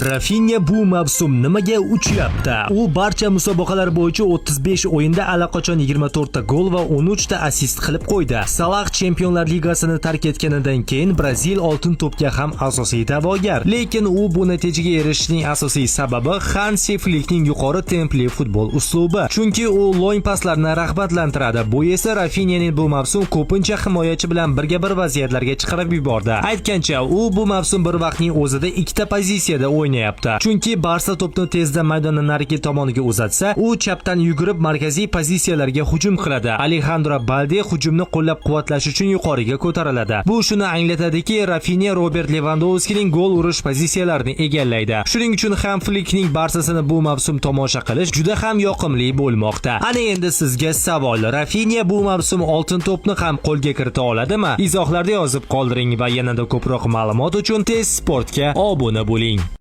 Rafinha bu mavsum nimaga uchyapti? U barcha musobaqalar bo'yicha 35 o'yinda allaqachon 24 ta gol va 13 ta assist qilib qo'ydi. Salah Chempionlar Ligasini tark etganidan keyin Brazil oltin to'pga ham asosiy da'vogar. Lekin u bu natijaga erishishning asosiy sababi Hansi Flickning yuqori templi futbol uslubi. Chunki u loyn paslarni rag'batlantiradi. Bu esa Rafinhaning bu mavsum ko'pincha himoyachi bilan birga-bir vaziyatlarga chiqarib yubordi. Aytgancha, u bu mavsum bir vaqtning o'zida ikkita pozitsiyada o'ynayapti. Chunki Barsa to'pni tezda maydonning narigi tomoniga uzatsa, u chapdan yugurib markaziy pozitsiyalarga hujum qiladi. Alejandro Balde hujumni qo'llab-quvvatlash uchun yuqoriga ko'tariladi. Bu shuni anglatadiki, Rafinha Robert Lewandowskining gol urish pozitsiyalarini egallaydi. Shuning uchun ham Flickning Barsasini bu mavsum tomosha qilish juda ham yoqimli bo'lmoqda. Ana endi sizga savol: Rafinha bu mavsum oltin to'pni ham qo'lga kirita oladimi? Izohlarda yozib qoldiring va yanada ko'proq ma'lumot uchun Tez Sportga obuna bo'ling.